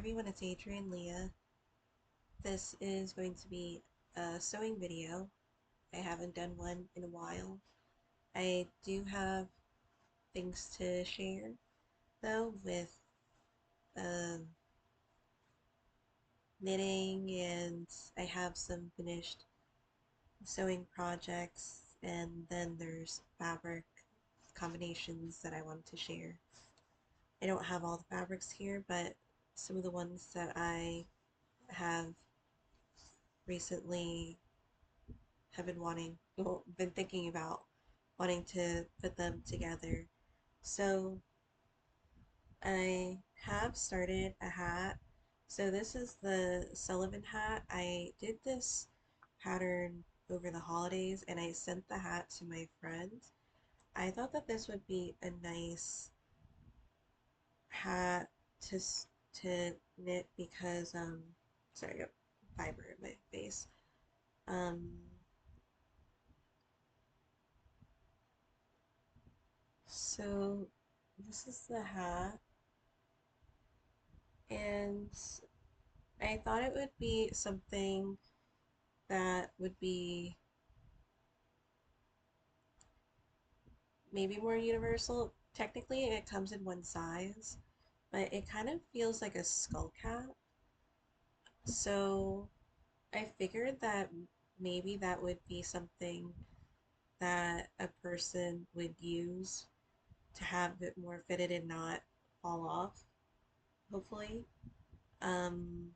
everyone, it's Adrian Leah. This is going to be a sewing video. I haven't done one in a while. I do have things to share though with um, knitting, and I have some finished sewing projects, and then there's fabric combinations that I wanted to share. I don't have all the fabrics here, but some of the ones that I have recently have been been thinking about wanting to put them together. So I have started a hat. So this is the Sullivan hat. I did this pattern over the holidays and I sent the hat to my friend. I thought that this would be a nice hat to to knit because sorry, I got fiber in my face. Um so this is the hat, and I thought it would be something that would be maybe more universal. Technically, it comes in one size, but it kind of feels like a skull cap. So I figured that maybe that would be something that a person would use to have it more fitted and not fall off, hopefully. Um,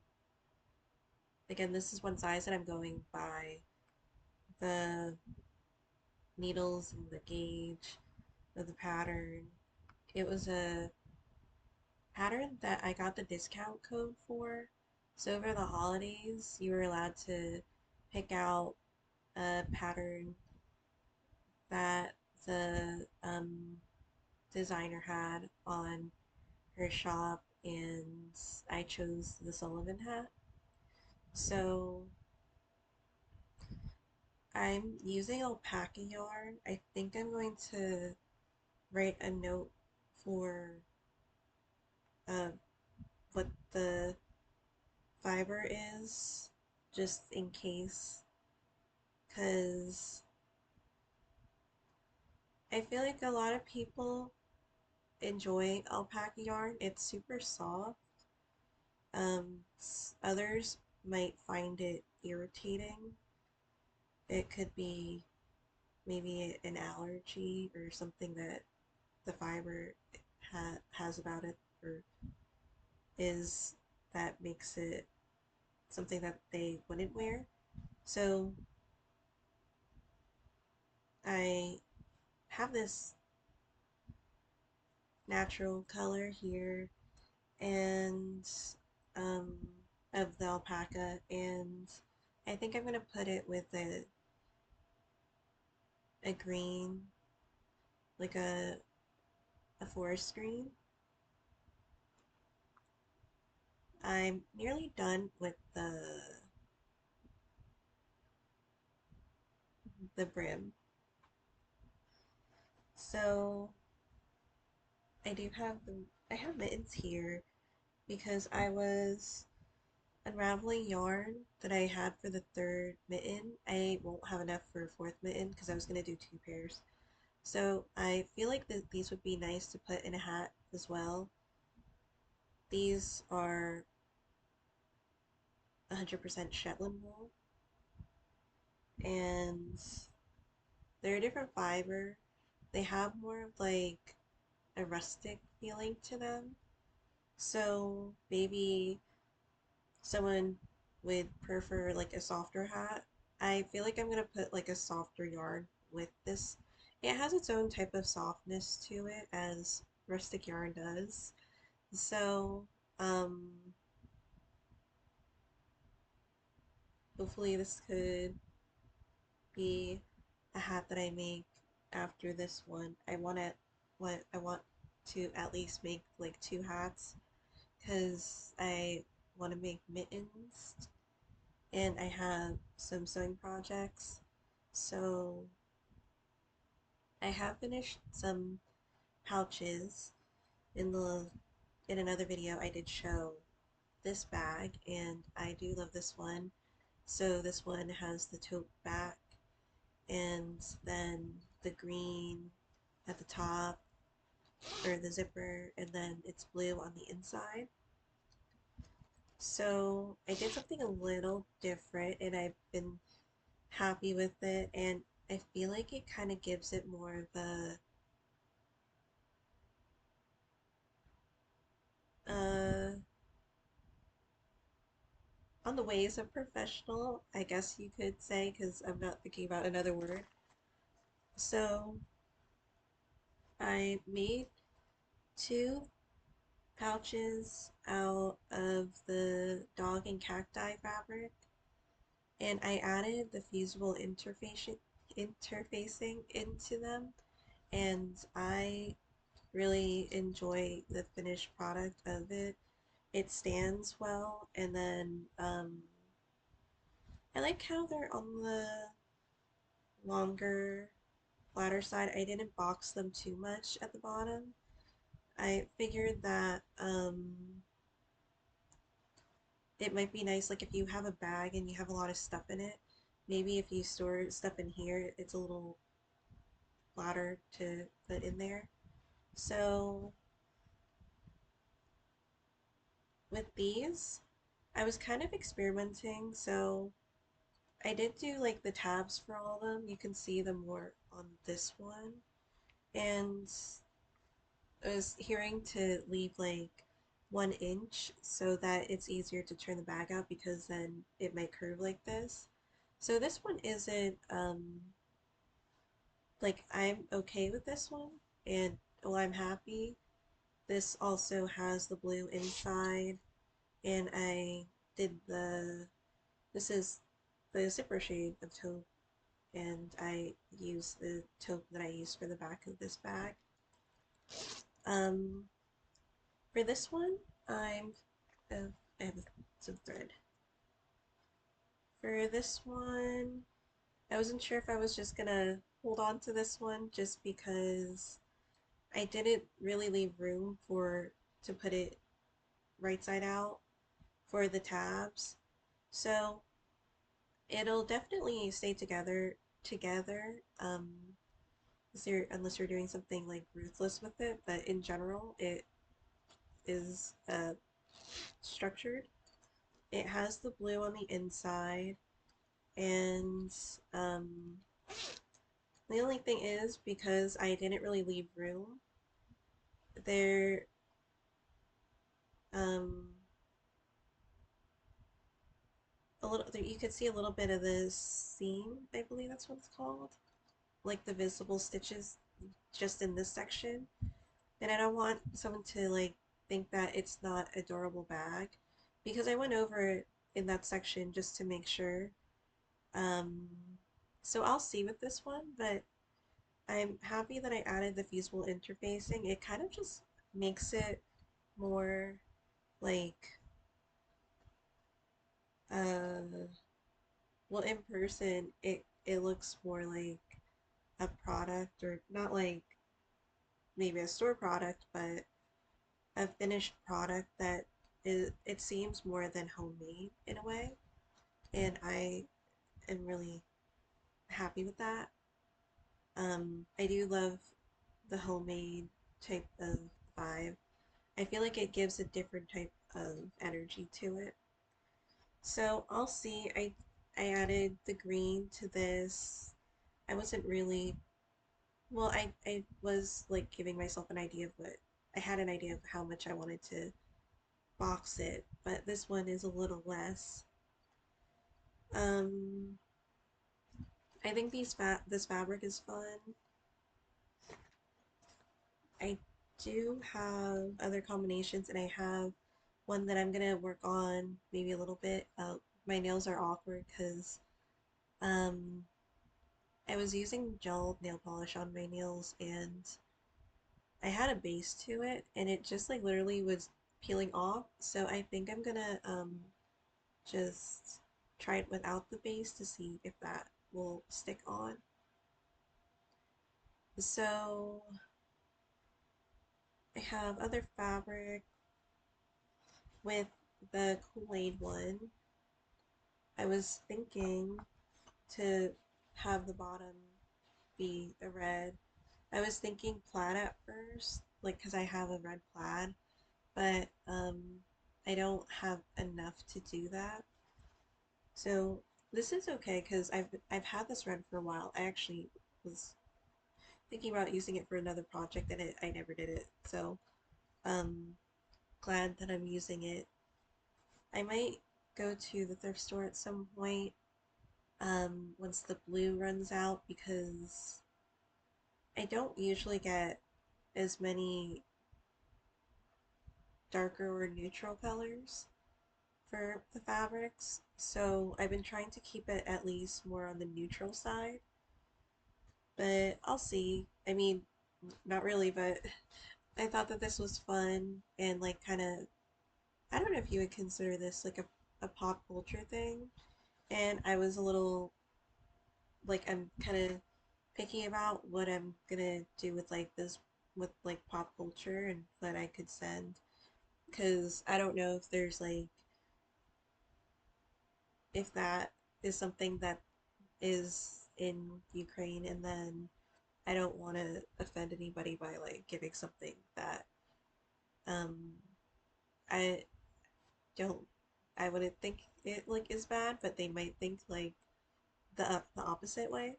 Again, this is one size that I'm going by the needles and the gauge of the pattern. It was a pattern that I got the discount code for. So over the holidays, you were allowed to pick out a pattern that the designer had on her shop, and I chose the Sullivan hat. So I'm using alpaca yarn. I think I'm going to write a note for uh, what the fiber is, just in case, because I feel like a lot of people enjoy alpaca yarn. It's super soft. Others might find it irritating. It could be maybe an allergy or something that the fiber has about it, or is, that makes it something that they wouldn't wear. So I have this natural color here, and um, of the alpaca, and I think I'm gonna put it with a green, like a forest green. I'm nearly done with the brim. So I have mittens here because I was unraveling yarn that I had for the third mitten. I won't have enough for a fourth mitten because I was gonna do two pairs. So I feel like these would be nice to put in a hat as well. These are 100% Shetland wool, and they're a different fiber. They have more of like a rustic feeling to them. So maybe someone would prefer like a softer hat. I feel like I'm gonna put like a softer yarn with this. It has its own type of softness to it, as rustic yarn does. So, um, hopefully this could be a hat that I make after this one. I want to at least make like two hats because I want to make mittens, and I have some sewing projects. So I have finished some pouches. In another video I did show this bag, and I do love this one. So this one has the tote back and then the green at the top, or the zipper, and then it's blue on the inside. So I did something a little different and I've been happy with it, and I feel like it kind of gives it more of a uh on the ways of professional, I guess you could say, because I'm not thinking about another word. So I made two pouches out of the dog and cacti fabric, and I added the fusible interfacing into them, and I really enjoy the finished product of it. It stands well, and then I like how they're on the longer, flatter side. I didn't box them too much at the bottom. I figured that it might be nice, like if you have a bag and you have a lot of stuff in it, maybe if you store stuff in here, it's a little flatter to put in there. So with these, I was kind of experimenting, so I did do like the tabs for all of them. You can see them more on this one. And I was hearing to leave like 1 inch so that it's easier to turn the bag out, because then it might curve like this. So this one isn't like, I'm okay with this one, and well, I'm happy. This also has the blue inside, and I did this is the zipper shade of taupe, and I use the taupe that I use for the back of this bag. Um, for this one, I have some thread. For this one, I wasn't sure if I was just gonna hold on to this one just because I didn't really leave room for to put it right side out for the tabs. So it'll definitely stay together unless you're doing something like ruthless with it, but in general it is structured. It has the blue on the inside, and um, the only thing is, because I didn't really leave room there, um, a little there, you could see a little bit of the seam, I believe that's what it's called, like the visible stitches just in this section. And I don't want someone to like think that it's not a durable bag, because I went over it in that section just to make sure. Um, so I'll see with this one, but I'm happy that I added the fusible interfacing. It kind of just makes it more like, uh, well, in person, it looks more like a product, or not like maybe a store product, but a finished product that it seems more than homemade in a way, and I am really happy with that. I do love the homemade type of vibe. I feel like it gives a different type of energy to it. So I'll see. I added the green to this. I wasn't really, well, I was like giving myself an idea of what I had an idea of how much I wanted to box it, but this one is a little less. Um, I think this fabric is fun. I do have other combinations, and I have one that I'm gonna work on maybe a little bit. My nails are awkward because um, I was using gel nail polish on my nails, and I had a base to it, and it just like literally was peeling off. So I think I'm gonna just try it without the base to see if that will stick on. So I have other fabric with the Kool-Aid one, I was thinking to have the bottom be a red. I was thinking plaid at first, like because I have a red plaid, but I don't have enough to do that. So this is okay because I've had this red for a while. I actually was thinking about using it for another project and I never did it. So um glad that I'm using it. I might go to the thrift store at some point once the blue runs out because I don't usually get as many darker or neutral colors for the fabrics. So I've been trying to keep it at least more on the neutral side, but I'll see. I mean, not really, but I thought that this was fun and like kind of, I don't know if you would consider this like a pop culture thing. And I was a little like, I'm kind of picky about what I'm gonna do with like this, with like pop culture and what I could send. Because I don't know if there's like, if that is something that is in Ukraine and then I don't want to offend anybody by like giving something that um I don't, I wouldn't think it like is bad, but they might think like the opposite way,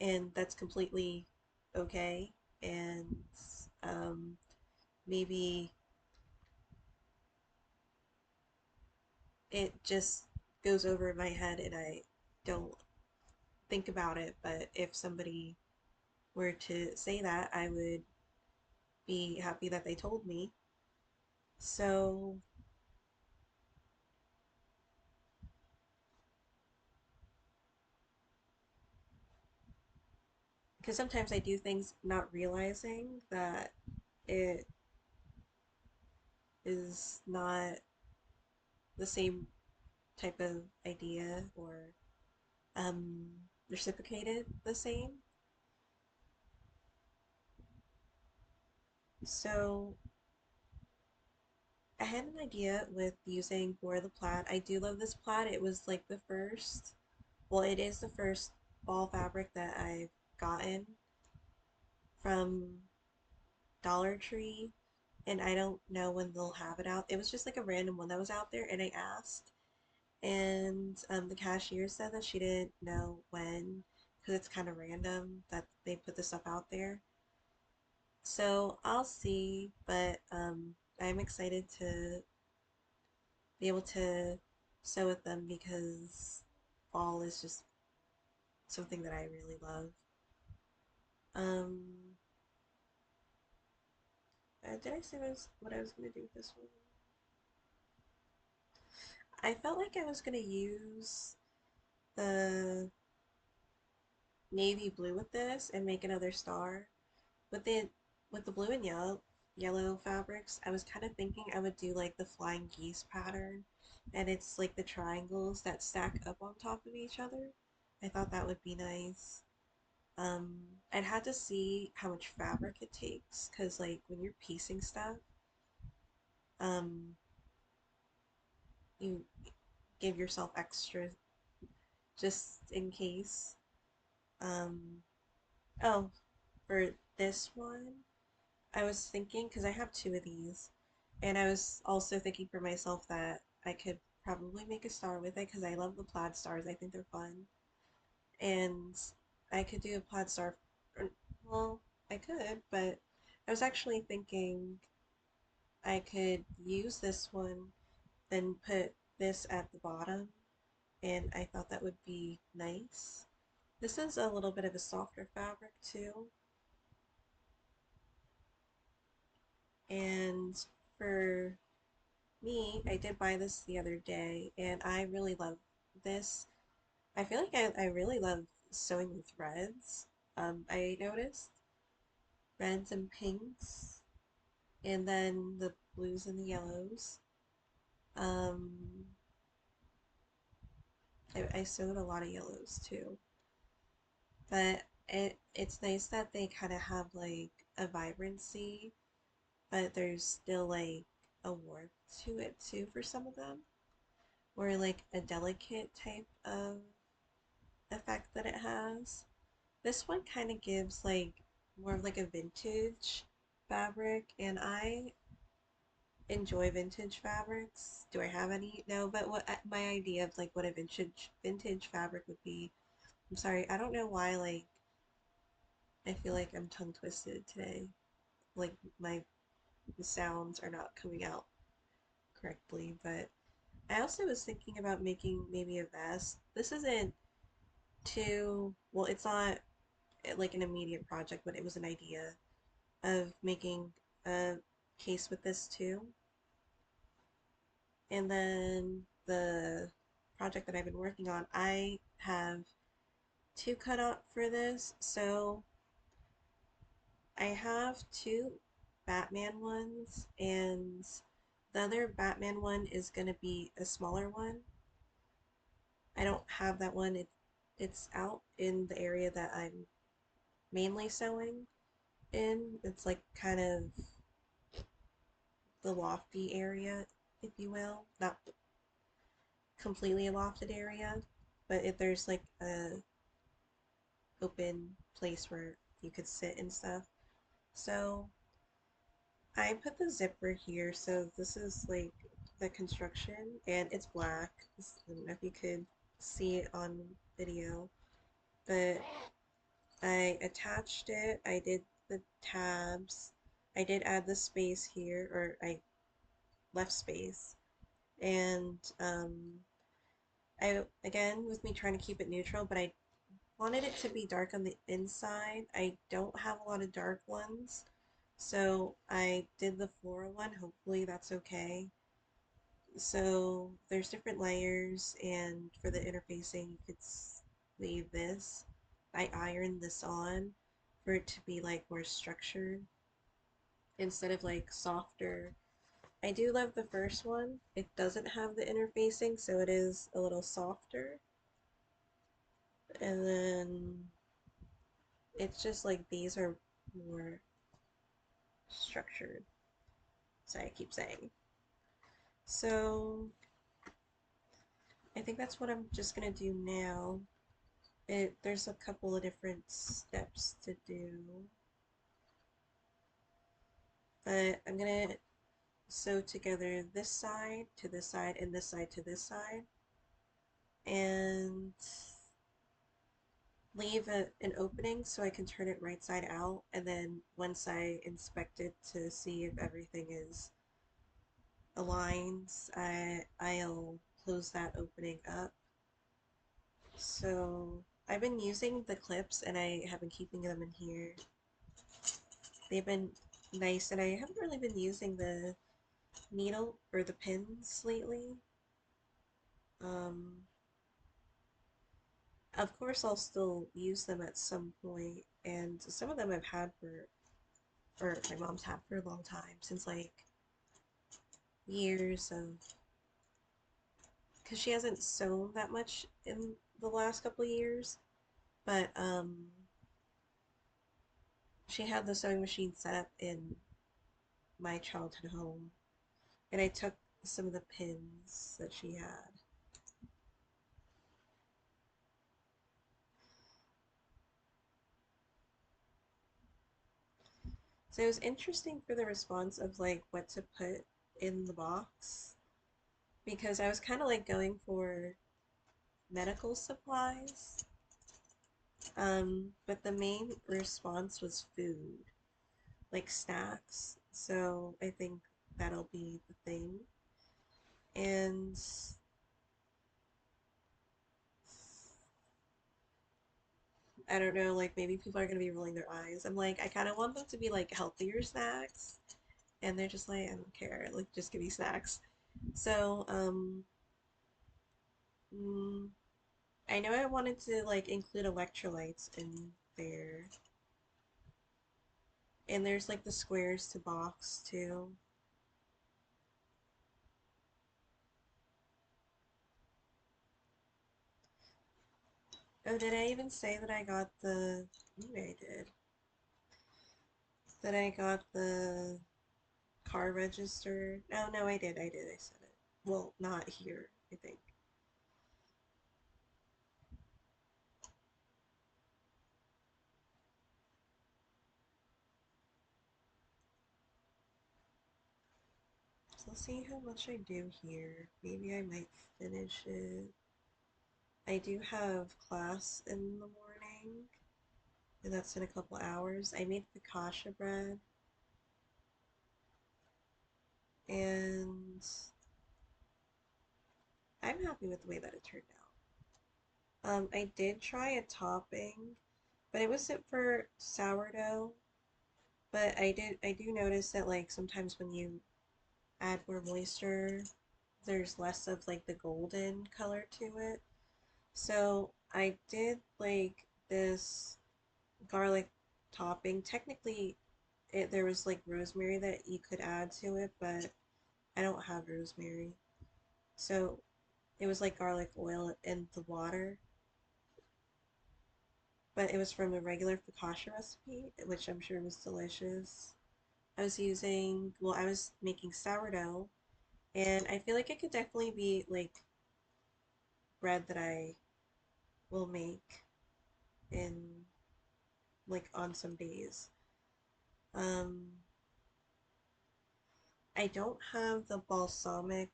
and that's completely okay. And um, maybe it just goes over my head and I don't think about it. But if somebody were to say that, I would be happy that they told me. So, because sometimes I do things not realizing that it is not the same type of idea or um, reciprocated the same. So I had an idea with using for the plaid. I do love this plaid. It was like the first, well, it is the first fall fabric that I've gotten from Dollar Tree, and I don't know when they'll have it out. It was just like a random one that was out there, and I asked, and the cashier said that she didn't know when because it's kind of random that they put this stuff out there. So I'll see, but I'm excited to be able to sew with them because fall is just something that I really love. Um, did I say what I was going to do with this one? I felt like I was going to use the navy blue with this and make another star. With the blue and yellow fabrics, I was kind of thinking I would do like the flying geese pattern, and it's like the triangles that stack up on top of each other. I thought that would be nice. Um, I'd had to see how much fabric it takes, because like when you're piecing stuff, um, you give yourself extra just in case. Um, oh, for this one, I was thinking, because I have two of these, and I was also thinking for myself that I could probably make a star with it because I love the plaid stars. I think they're fun. And I could do a plaid star. Well, I could, but I was actually thinking I could use this one, then put this at the bottom, and I thought that would be nice. This is a little bit of a softer fabric too, and for me, I did buy this the other day, and I really love this. I feel like I really love sewing with reds. I noticed reds and pinks, and then the blues and the yellows. Um, I sewed a lot of yellows too, but it's nice that they kind of have like a vibrancy, but there's still like a warmth to it too for some of them, or like a delicate type of effect that it has. This one kind of gives like more of like a vintage fabric, and I enjoy vintage fabrics. Do I have any? No, but what my idea of like what a vintage fabric would be. I'm sorry, I don't know why like I feel like I'm tongue twisted today. Like my sounds are not coming out correctly, but I also was thinking about making maybe a vest. This isn't too, well, it's not like an immediate project, but it was an idea of making a case with this too. And then the project that I've been working on, I have two cut out for this. So I have two Batman ones, and the other Batman one is going to be a smaller one. I don't have that one. It's out in the area that I'm mainly sewing in. It's like kind of the lofty area, if you will. Not completely a lofted area, but if there's like a open place where you could sit and stuff. So I put the zipper here, so this is like the construction, and it's black. I don't know if you could see it on video, but I attached it, I did the tabs, I did add the space here, or I left space, and again, with me trying to keep it neutral, but I wanted it to be dark on the inside. I don't have a lot of dark ones, so I did the floral one. Hopefully that's okay. So there's different layers, and for the interfacing, you could leave this. I ironed this on for it to be like more structured instead of like softer. I do love the first one. It doesn't have the interfacing, so it is a little softer. And then it's just like these are more structured. So I keep saying. So I think that's what I'm just gonna do now. There's a couple of different steps to do, but I'm gonna sew together this side to this side and this side to this side, and leave an opening so I can turn it right side out, and then once I inspect it to see if everything is aligned, I'll close that opening up. So I've been using the clips, and I have been keeping them in here. They've been nice, and I haven't really been using the needle or the pins lately. Um, of course, I'll still use them at some point, and some of them I've had or my mom's had for a long time, since like years of, because she hasn't sewn that much in the last couple of years, but she had the sewing machine set up in my childhood home, and I took some of the pins that she had. So it was interesting for the response of like what to put in the box, because I was kind of like going for medical supplies, but the main response was food, like snacks. So I think that'll be the thing. And I don't know, like maybe people are gonna be rolling their eyes. I'm like, I kind of want them to be like healthier snacks, and they're just like, I don't care, like just give me snacks. So, mm, I know I wanted to like include electrolytes in there, and there's like the squares to box too. Oh, did I even say that I got the? Maybe I did. That I got the car register. Oh no, I said it. Well, not here, I think. So let's see how much I do here. Maybe I might finish it. I do have class in the morning, and that's in a couple hours. I made focaccia bread, and I'm happy with the way that it turned out. I did try a topping, but it wasn't for sourdough. But I do notice that like sometimes when you add more moisture, there's less of like the golden color to it. So I did like this garlic topping. Technically, there was like rosemary that you could add to it, but I don't have rosemary. So it was like garlic oil in the water, but it was from a regular focaccia recipe, which I'm sure was delicious. I was making sourdough, and I feel like it could definitely be like bread that I will make in like on some days. Um, I don't have the balsamic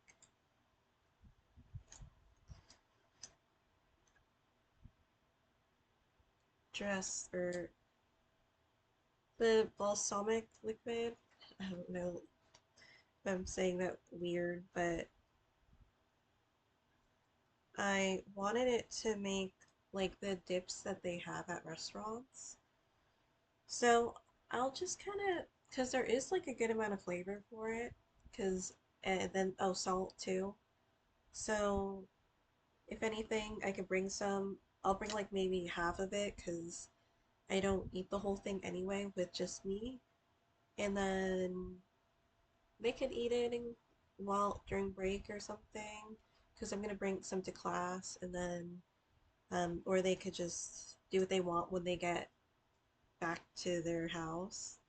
dress or the balsamic liquid. I don't know if I'm saying that weird, but I wanted it to make like the dips that they have at restaurants. So I'll just kind of, because there is like a good amount of flavor for it, because, and then, oh, salt too. So if anything, I could bring some. I'll bring like maybe half of it because I don't eat the whole thing anyway with just me. And then they could eat it while during break or something because I'm gonna bring some to class and then or they could just do what they want when they get back to their house.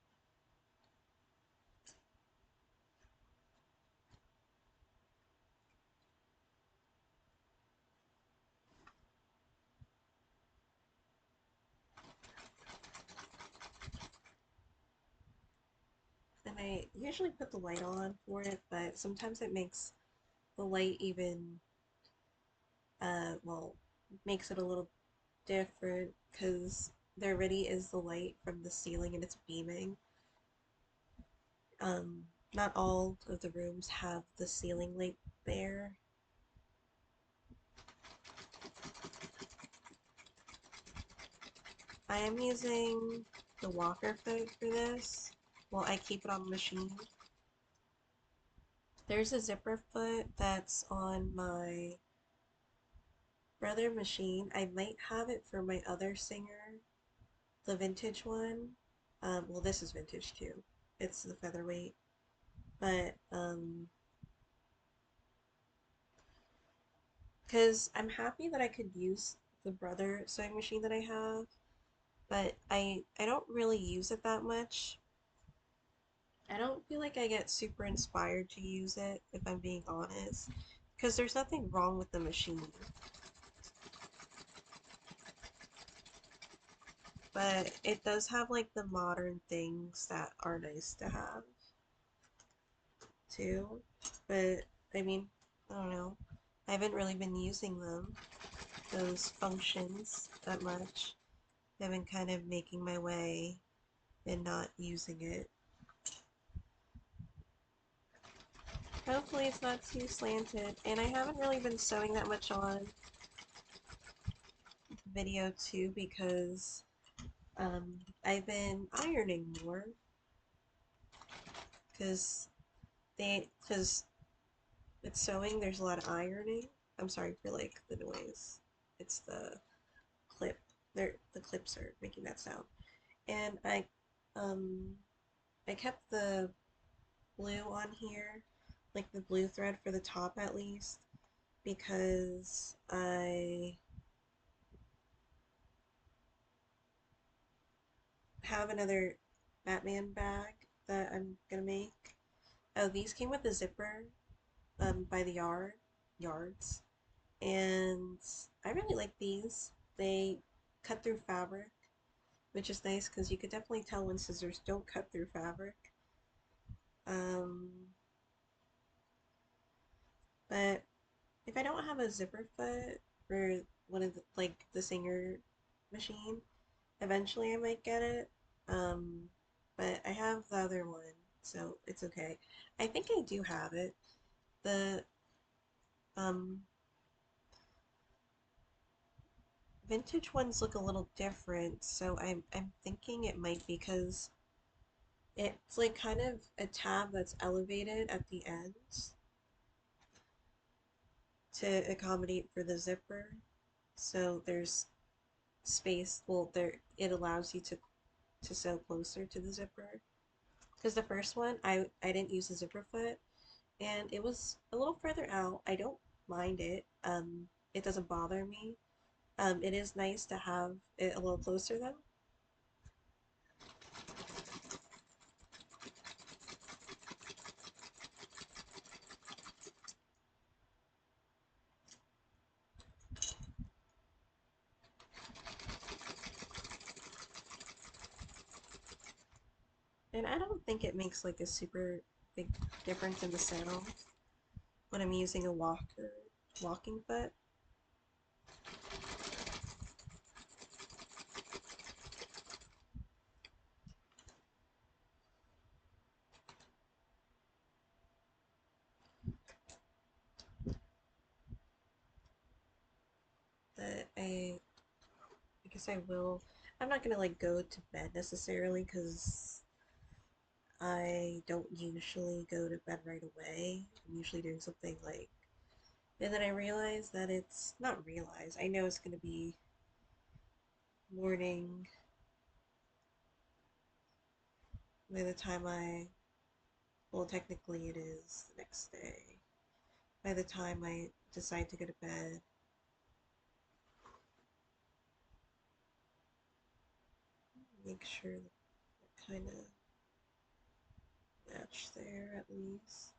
And I usually put the light on for it, but sometimes it makes the light even well, makes it a little different because there already is the light from the ceiling and it's beaming. Um, Not all of the rooms have the ceiling light there. I am using the Walker foot for this. Well, I keep it on the machine. There's a zipper foot that's on my brother machine. I might have it for my other singer, the vintage one. Well, this is vintage too. It's the featherweight, but because I'm happy that I could use the brother sewing machine that I have, but I don't really use it that much. I don't feel like I get super inspired to use it, if I'm being honest, because there's nothing wrong with the machine, but it does have like the modern things that are nice to have too. But I mean, I don't know. I haven't really been using them, those functions, that much. I've been kind of making my way and not using it. Hopefully it's not too slanted. And I haven't really been sewing that much on video too because I've been ironing more because because with sewing there's a lot of ironing. I'm sorry for like the noise. It's the clip. The clips are making that sound. And um I kept the blue on here, like the blue thread for the top at least, because I have another Batman bag that I'm gonna make. Oh, these came with a zipper by the yards, and I really like these. They cut through fabric, which is nice because you could definitely tell when scissors don't cut through fabric. Um, but if I don't have a zipper foot for one of the, like the Singer machine, eventually I might get it. Um, but I have the other one, so it's okay. I think I do have it. The um vintage ones look a little different, so I'm thinking it might be because it's like kind of a tab that's elevated at the ends to accommodate for the zipper. So there's space. Well, there it allows you to sew closer to the zipper. Because the first one, I didn't use the zipper foot, and it was a little further out. I don't mind it. It doesn't bother me. It is nice to have it a little closer though. And I don't think it makes like a super big difference in the sound when I'm using a walking foot. But I guess I will. I'm not gonna like go to bed necessarily because I don't usually go to bed right away. I'm usually doing something like, and then I realize that it's not realize. I know it's gonna be morning by the time well, technically it is the next day. By the time I decide to go to bed, make sure that kind of match there at least.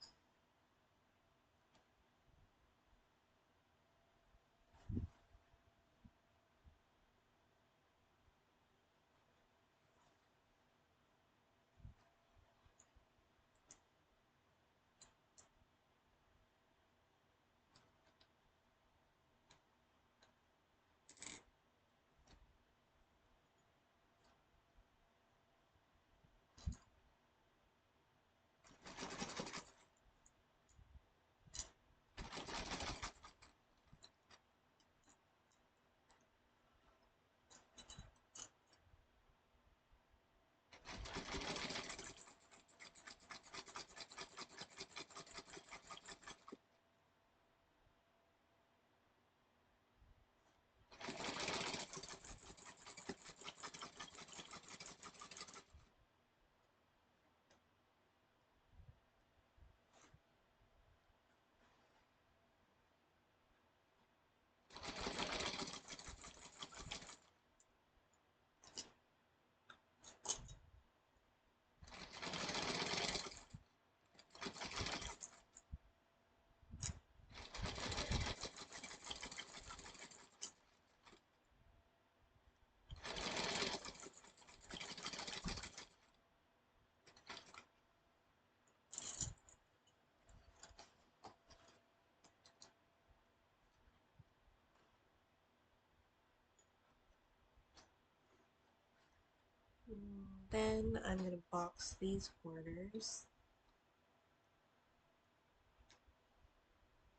Then I'm gonna box these corners.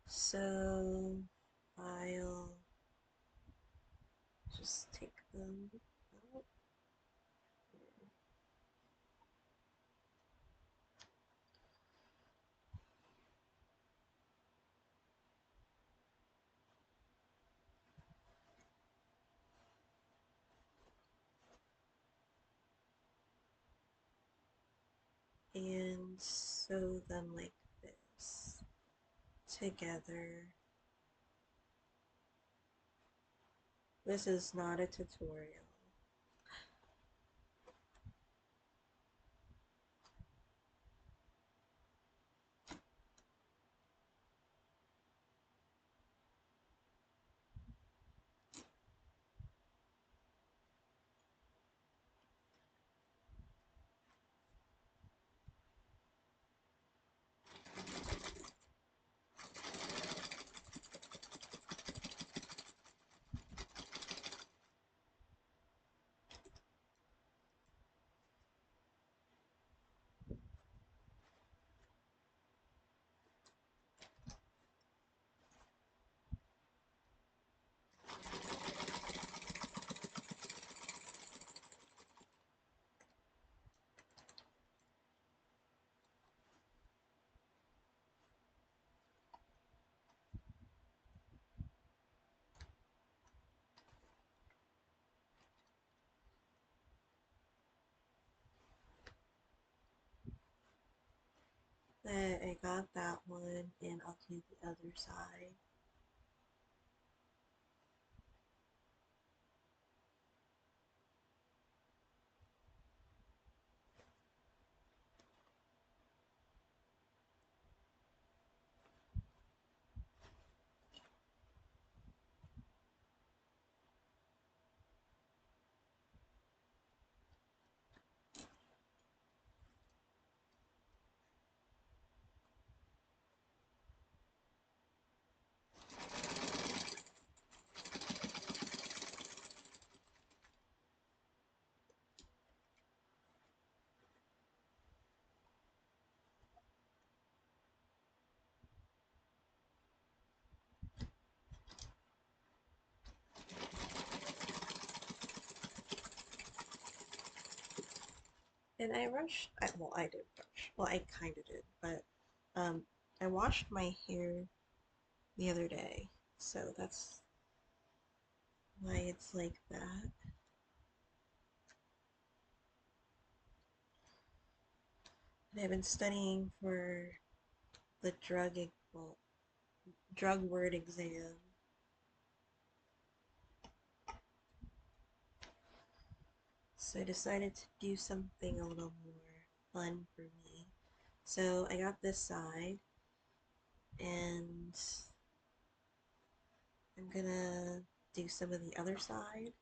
So I'll just take them out. And sew them like this together. This is not a tutorial. that I got that one and I'll do the other side. And I rushed, well, I did rush. Well, I kind of did, but um, I washed my hair the other day, so that's why it's like that. And I've been studying for the well, drug word exam. So I decided to do something a little more fun for me. So I got this side, and I'm gonna do some of the other side.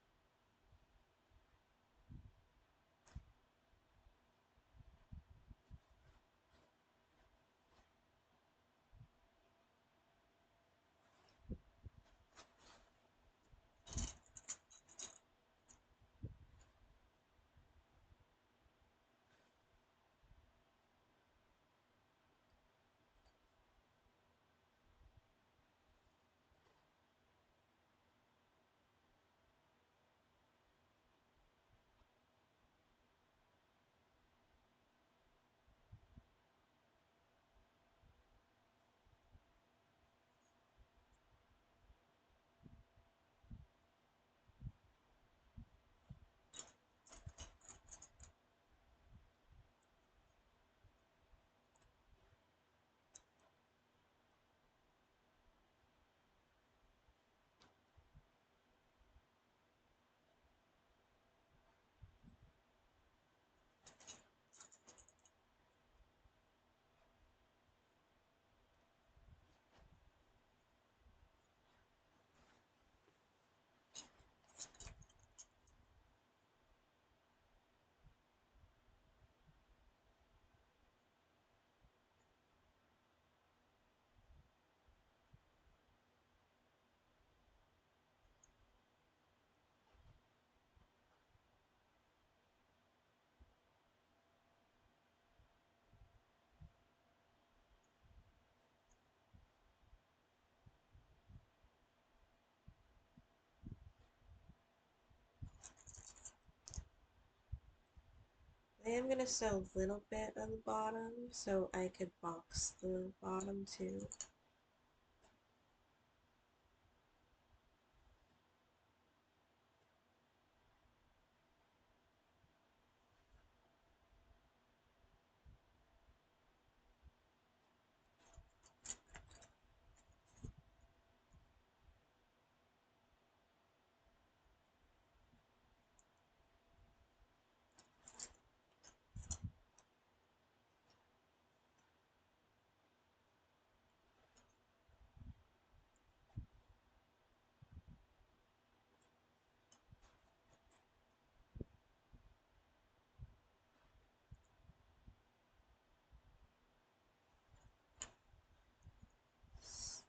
I am gonna sew a little bit on the bottom so I could box the bottom too.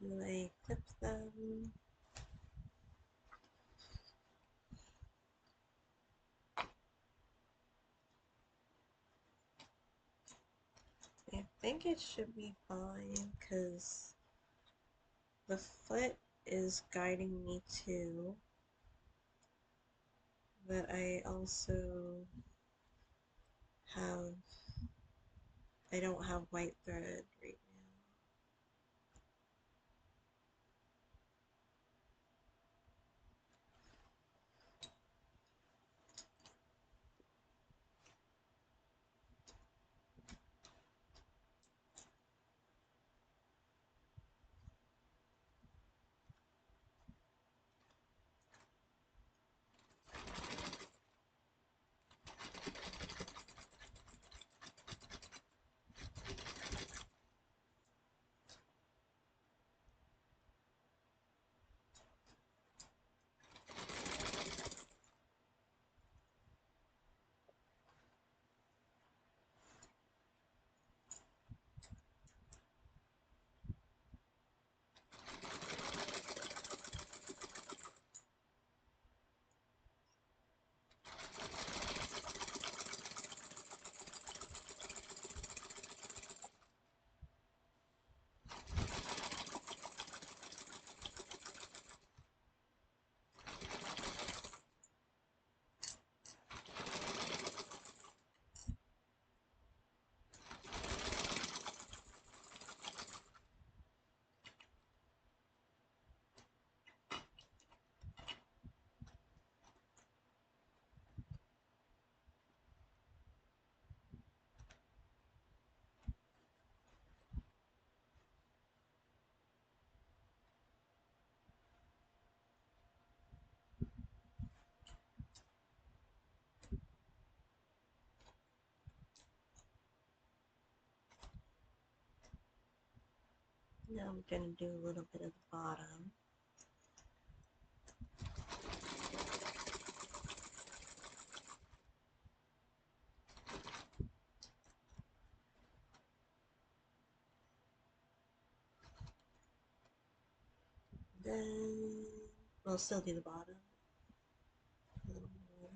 So I clip them. I think it should be fine because the foot is guiding me too, but have, I don't have white thread right now. Now I'm gonna do a little bit of the bottom. Then we'll still do the bottom. A little more.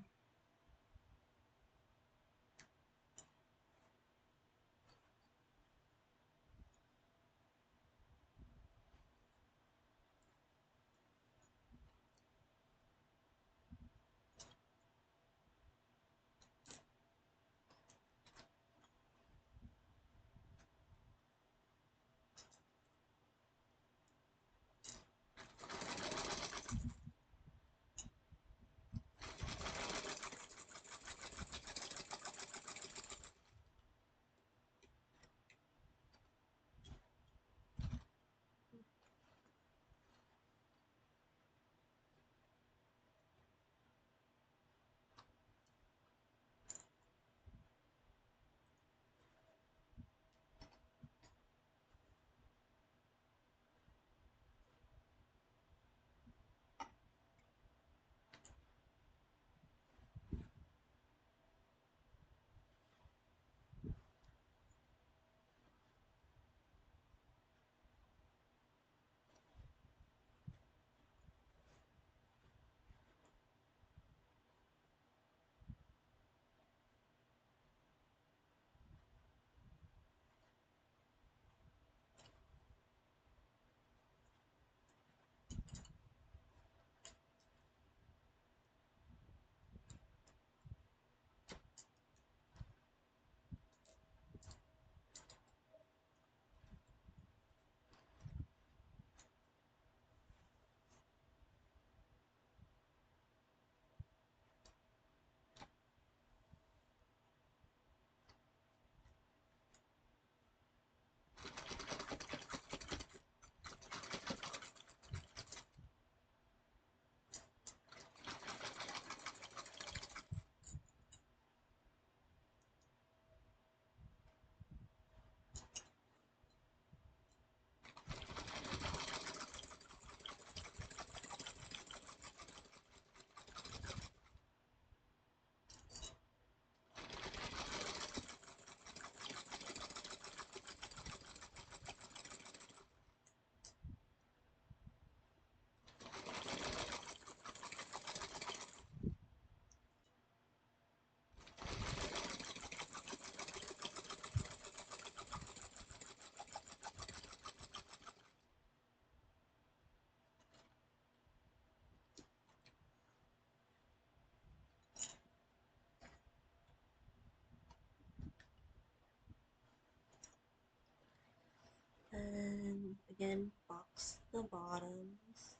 And again, box the bottoms.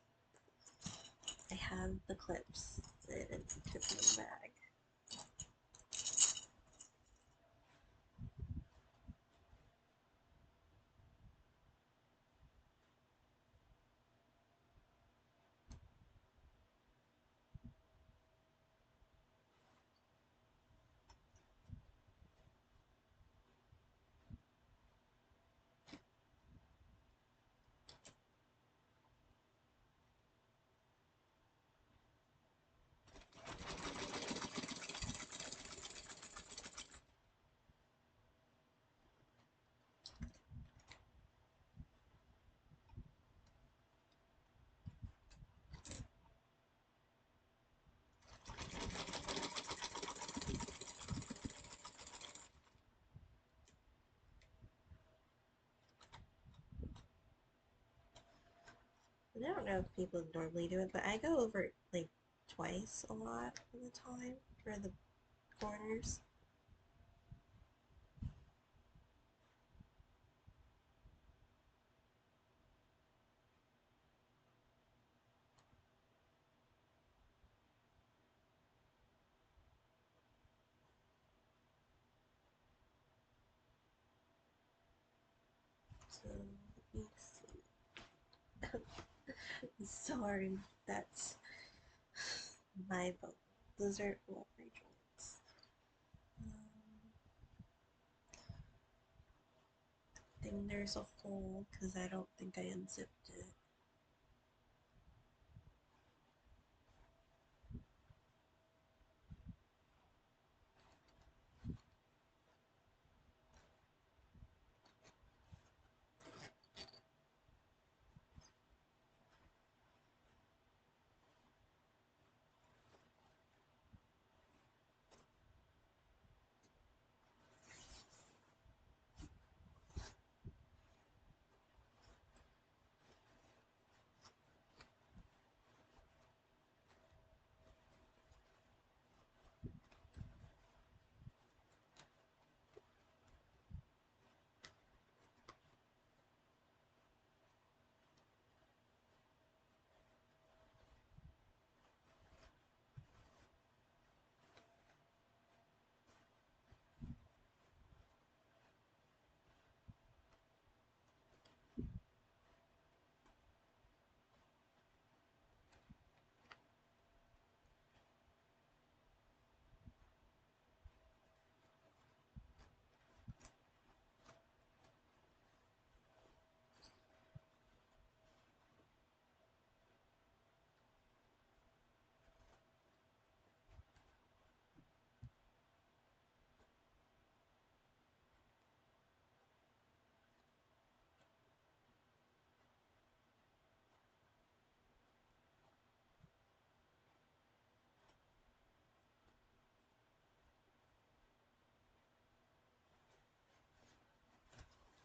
I have the clips and put them in the bag. And I don't know if people normally do it, but I go over it like twice a lot of the time for the corners. So let me see. Sorry, that's my bone. Those are all my joints. think there's a hole because I don't think I unzipped it.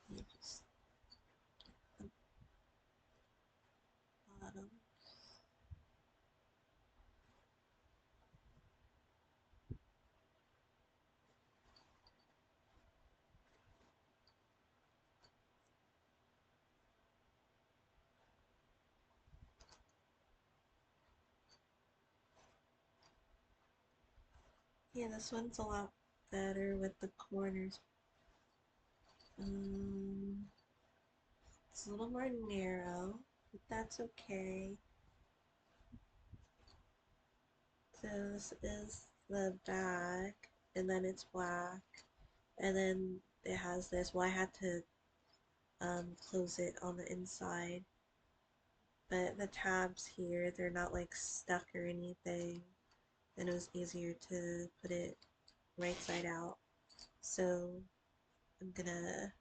You just the bottom. Yeah, this one's a lot better with the corners. Um, it's a little more narrow, but that's okay. So this is the back, and then it's black, and then it has this. Well, I had to close it on the inside, but the tabs here, they're not like stuck or anything, and it was easier to put it right side out. So I'm gonna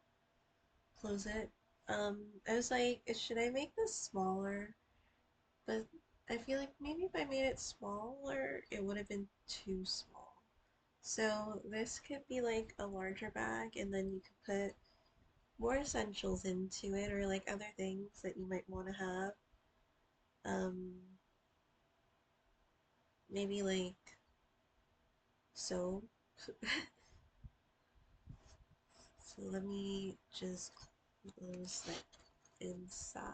close it. I was like, should I make this smaller? But I feel like maybe if I made it smaller, it would have been too small. So this could be like a larger bag, and then you could put more essentials into it, or like other things that you might want to have. Um, maybe like soap. So let me just close that inside.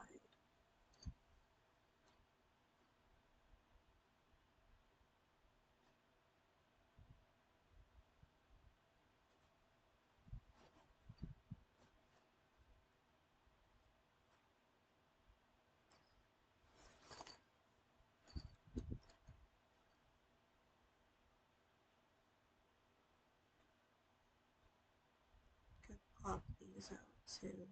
Could pop these out too.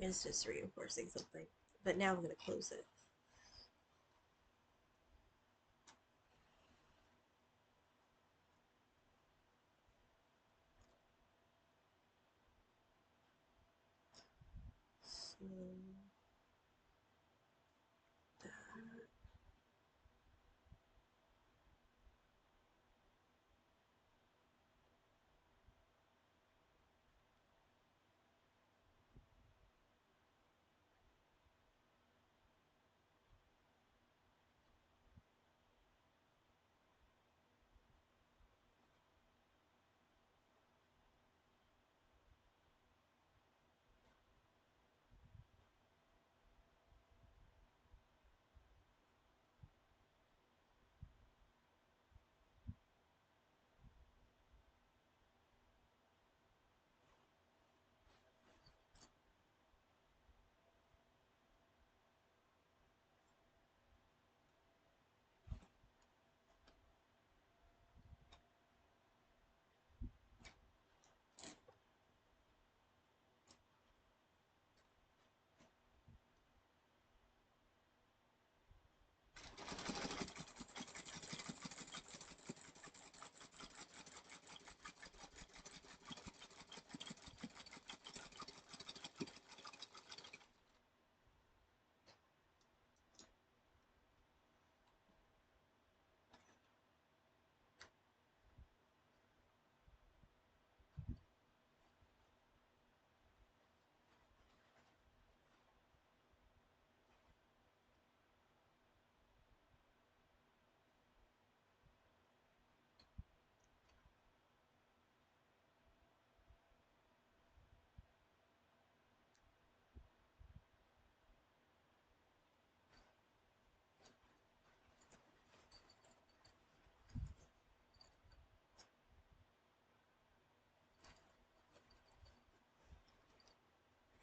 It's just reinforcing something. But now I'm going to close it. So that.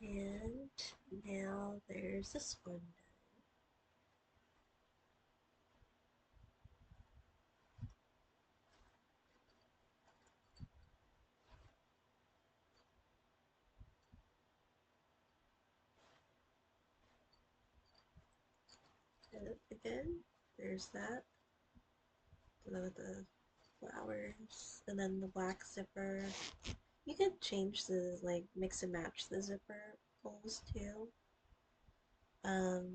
And now there's this one. And again, there's that. With the flowers. And then the black zipper. You could change the, like, mix and match the zipper holes too. Um,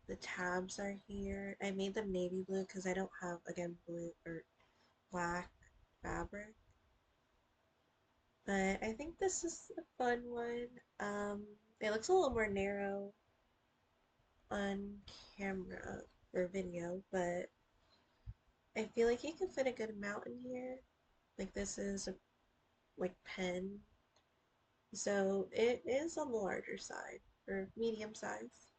the tabs are here. I made them navy blue because I don't have, again, blue or black fabric. But I think this is a fun one. It looks a little more narrow on camera or video, but I feel like you can fit a good amount in here. Like this is a like pen, so it is on the larger side or medium size.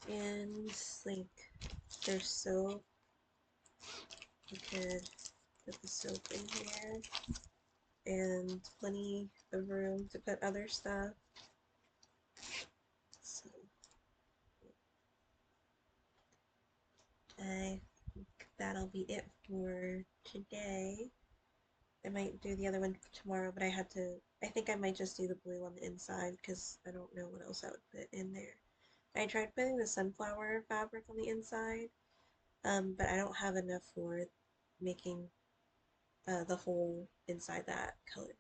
And like there's soap. You could put the soap in here and plenty of room to put other stuff. So I think that'll be it for today. I might do the other one tomorrow, but I think I might just do the blue on the inside because I don't know what else I would put in there. I tried putting the sunflower fabric on the inside, but I don't have enough for making the whole inside that color,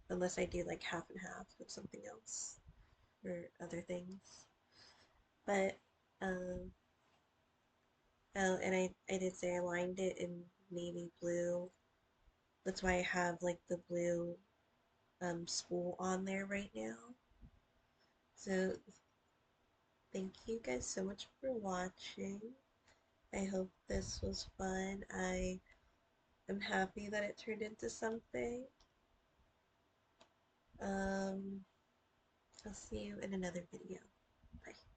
unless I do like half and half with something else or other things. But, um, oh, and I did say I lined it in navy blue. That's why I have like the blue spool on there right now. So thank you guys so much for watching. I hope this was fun. I am happy that it turned into something. I'll see you in another video. Bye.